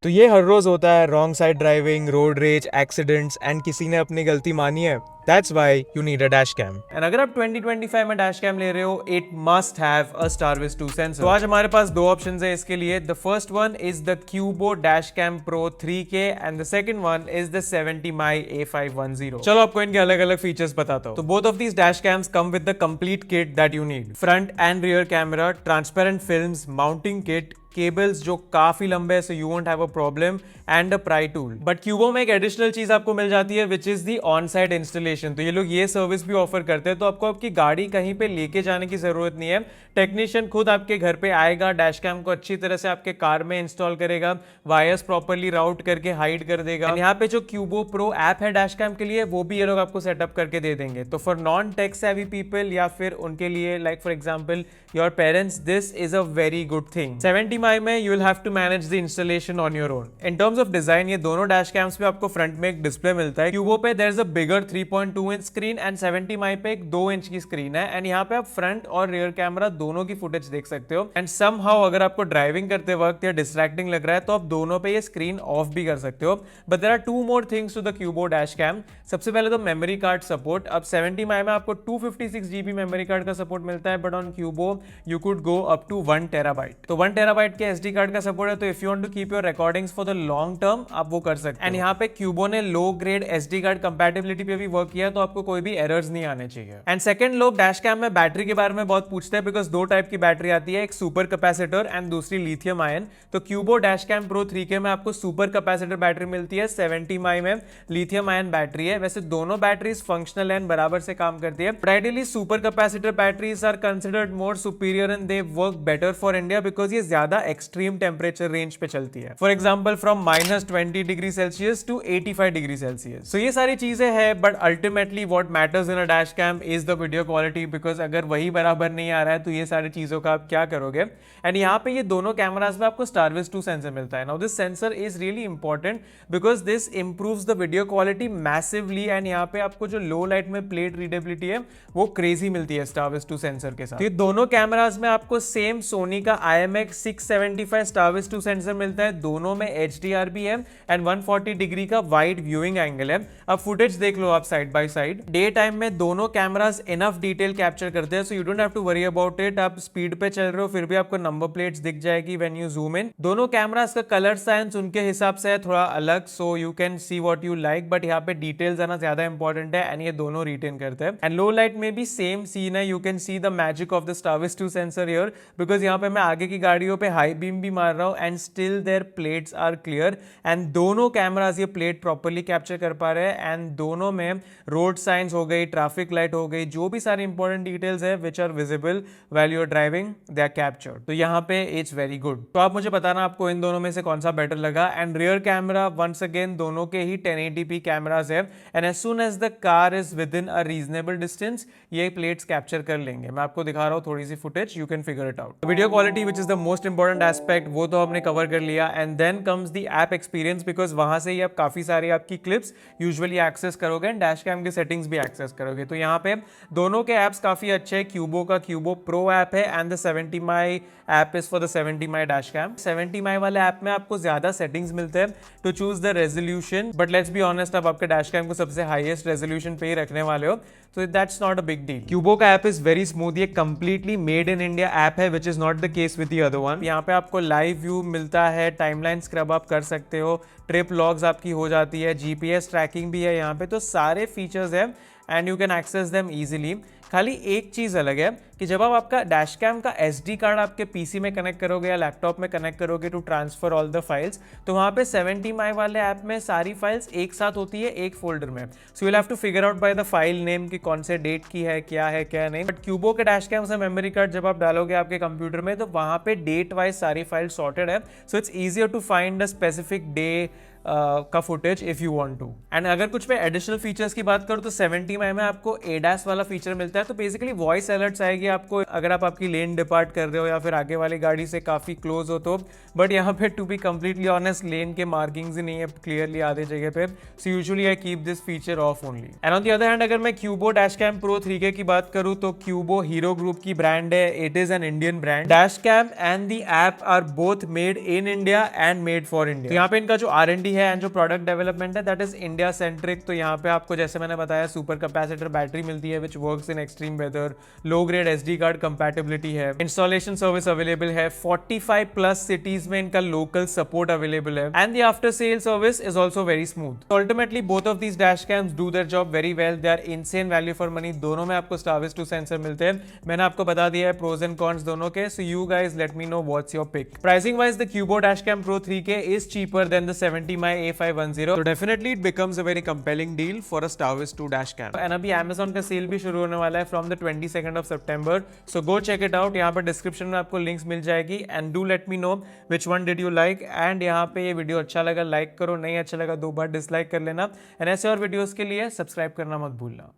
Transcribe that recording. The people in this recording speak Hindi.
तो ये हर रोज होता है, wrong side driving, road rage, accidents and किसी ने अपनी गलती मानी है। That's why you need a dash cam. And अगर आप 2025 में dash cam ले रहे हो, it must have a StarVis 2 sensor. तो आज हमारे पास दो ऑप्शंस है इसके लिए. The first one is the Cubo Dashcam Pro 3K and the second one is the 70mm A510. चलो आपको इनके अलग अलग फीचर्स बताता हूँ. तो both of these dash cams come with the complete kit that you need. Front and rear camera, transparent films, mounting kit, cables जो काफी लंबे हैं so you won't have a problem and a pry tool. But Qubo में एक एडिशनल चीज आपको मिल जाती है which is the on site installation. तो ये लोग ये सर्विस भी ऑफर करते हैं, तो आपको आपकी गाड़ी कहीं पे लेके जाने की जरूरत नहीं है. टेक्नीशियन खुद आपके घर पे आएगा, डैश कैम को अच्छी तरह से आपके कार में इंस्टॉल करेगा, वायर्स प्रॉपरली राउट करके हाइड कर देगा. यहाँ पे जो क्यूबो प्रो ऐप है डैश कैम के लिए वो भी ये लोग आपको सेटअप करके दे देंगे. तो for non tech savvy people या फिर उनके लिए like for example your parents, this is a very good thing. 70mm में you will have to manage the installation on your own. In terms of design ये दोनों डैश कैम्स पे आपको फ्रंट में एक डिस्प्ले मिलता है. क्यूबो पे there is a bigger 3.2 inch screen and 70mm पे एक 2 इंच की स्क्रीन है. एंड यहाँ पे आप फ्रंट और रियर कैमरा दोनों की फुटेज देख सकते हो. एंड समहाउ अगर आपको ड्राइविंग करते वक्त या डिस्ट्रैक्टिंग लग रहा है तो आप दोनों पे ये स्क्रीन ऑफ भी कर सकते हो. But there are two more things to the Qubo dash cam. सबसे पहले तो मेमोरी कार्ड सपोर्ट. अब 70mm में आपको 256GB मेमोरी कार्ड का सपोर्ट मिलता है, but on Qubo you could go up to 1 terabyte. तो 1 टेराबाइट के एसडी कार्ड का सपोर्ट है, तो if you want to keep your recordings for the long term आप वो कर सकते हैं. एंड यहाँ पे क्यूबो ने low grade SD card compatibility पे भी वर्क किया, तो आपको कोई भी एरर्स नहीं आने चाहिए. एंड सेकंड, लोग डैश कैम में बैटरी के बारे में बहुत पूछते हैं, बिकॉज दो टाइप की बैटरी आती है, एक सुपर कैपेसिटर एंड दूसरी लिथियम आयन. तो क्यूबो डैश कैम प्रो 3K में आपको सुपर कैपेसिटर बैटरी मिलती है, 70mm में लिथियम आयन बैटरी है. वैसे दोनों बैटरीज फंक्शनल एंड बराबर से काम करती है. Ideally super capacitor batteries are considered more superior and they work better for India because ये ज्यादा एक्सट्रीम टेम्परेचर रेंज पे चलती है. For example from -20 degree Celsius to 85 degree Celsius. So ये सारी चीजें हैं, but ultimately what matters in a dash cam is the video quality, because अगर वही बराबर नहीं आ रहा है तो ये सारी चीजों का आप क्या करोगे. एंड यहाँ पे ये दोनों कैमराज में आपको StarVis 2 सेंसर मिलता है. Now this sensor is really important because this improves the video quality massively. And यहाँ पे आपको जो लो लाइट में प्लेट रीडेबिलिटी है वो क्रेजी मिलती है StarVis 2 सेंसर के साथ. तो ये दोनों कैमराज में आपको सेम सोनी का IMX675 StarVis 2 सेंसर मिलता है. दोनों में HDR भी है एंड 140 डिग्री का वाइड व्यूइंग एंगल है. अब फुटेज देख लो आप side by side. Day time में दोनों कैमराज इनफ डिटेल कैप्चर करते हैं, so you don't have to worry about it. आप स्पीड पे चल रहे हो फिर भी आपको नंबर प्लेट्स दिख जाएगी व्हेन यू जूम इन. दोनों कैमराज का कलर साइंस उनके हिसाब से है थोड़ा अलग, so you can see what you like, but यहाँ पे डिटेल्स आना ज्यादा इंपॉर्टेंट है एंड ये दोनों रिटेन करते हैं. एंड लो लाइट में भी सेम सीन है. You can see the magic of the StarVis 2 sensor here, because यहाँ पे मैं आगे की गाड़ियों पे हाई बीम भी मार रहा हूँ and still there plates are clear. And दोनों कैमराज ये प्लेट प्रॉपर्ली कैप्चर कर पा रहे हैं. एंड दोनों में रोड साइंस हो गई, ट्रैफिक लाइट हो गई, जो भी सारी इंपॉर्टेंट डिटेल्स है which are visible while you are driving, they are captured. तो यहाँ पे इट्स वेरी गुड. तो आप मुझे बताना आपको इन दोनों में से कौन सा बेटर लगा. And rear camera once again दोनों के ही 1080p कैमराज है. And as soon as the car is within a reasonable distance ये प्लेट्स कैप्चर कर लेंगे. मैं आपको दिखा रहा हूँ थोड़ी सी footage, you can figure it out. Video quality which is the most important aspect वो तो हमने कवर कर लिया. And then comes the app experience, because वहां से ही आप काफी सारी आपकी क्लिप्स यूजुअली एक्सेस करोगे एंड डैश कैम की सेटिंग्स भी एक्सेस करोगे. तो यहाँ पे दोनों के ऐप्स काफी अच्छे हैं. क्यूबो का क्यूबो प्रो ऐप है and the 70mm app is for the 70mm dash cam. 70mm वाले ऐप में आपको ज्यादा सेटिंग्स मिलते हैं to choose the resolution, but let's be honest आप आपके डैश कैम को सबसे हाईएस्ट रेजोल्यूशन पे ही रखने वाले हो, तो that's not a big deal. Qubo का ऐप इज वेरी स्मूथ. ये completely made in India app है which is not the case with the other one. यहाँ पे आपको लाइव व्यू मिलता है, टाइमलाइन स्क्रब आप कर सकते हो, ट्रिप लॉग्स आपकी हो जाती है, GPS ट्रैकिंग भी है यहाँ पे. तो सारे फीचर्स है and you can access them easily. खाली एक चीज अलग है कि जब आप आपका डैश कैम का SD कार्ड आपके PC में कनेक्ट करोगे या लैपटॉप में कनेक्ट करोगे to transfer all the files, तो वहां पे 70mm वाले ऐप में सारी फाइल्स एक साथ होती है एक फोल्डर में. So you will have to figure out by the file name कि कौन से डेट की है क्या नहीं. बट क्यूबो के डैश कैम से मेमोरी कार्ड जब आप डालोगे आपके कंप्यूटर में तो वहां पे डेट वाइज सारी फाइल सॉर्टेड है, so it's easier to find a specific day का footage if you want to. And अगर कुछ पे एडिशनल फीचर्स की बात करूँ तो 70 में आपको ADAS वाला फीचर मिलता है। तो बेसिकली वॉइस अलर्ट्स आएगी आपको अगर आप आपकी लेन डिपार्ट कर रहे हो या फिर आगे वाली गाड़ी से काफी क्लोज हो तो। बट यहाँ पे टू बी कंप्लीटली ऑनेस्ट लेन के मार्किंग्स ही नहीं है क्लियरली आधे जगह पे, so usually I keep this feature of only. And on the other hand अगर मैं क्यूबो डैशकैम प्रो 3K की बात करूँ तो क्यूबो हीरो ग्रुप की ब्रांड है, it is an Indian brand. Dashcam and the app are both made in India and made for India. तो यहाँ पे इनका जो R&D है एंड जो प्रोडक्ट डेवलपमेंट है दैट इज इंडिया सेंट्रिक। तो यहाँ पे आपको जैसे मैंने बताया सुपर कैपेसिटर बैटरी मिलती है which works in extreme weather, low grade SD card compatibility है, इंस्टॉलेशन सर्विस अवेलेबल है, 45 प्लस सिटीज में इनका लोकल सपोर्ट अवेलेबल है and the after sale service is also very smooth. Ultimately both of these dash cams do their job very well, they are insane value for money. दोनों में आपको Starvis 2 सेंसर मिलते हैं, मैंने आपको बता दिया है प्रोज एंड कॉन्स दोनों के, so you guys let me know what's your pick. Pricing wise the Qubo dashcam pro 3K is cheaper than the 70mm A510, so definitely it becomes a very compelling deal for a Starvis 2 dashcam। and अभी Amazon का सेल भी शुरू होने वाला है from the 22nd of September, so go check it out। यहाँ पर डिस्क्रिप्शन में आपको लिंक्स मिल जाएगी and do let me know which one did you like। and यहाँ पे ये वीडियो अच्छा लगा लाइक करो, नहीं अच्छा लगा 2 बार डिसलाइक कर लेना, and ऐसे और वीडियोस के लिए सब्सक्राइब करना मत भूलना।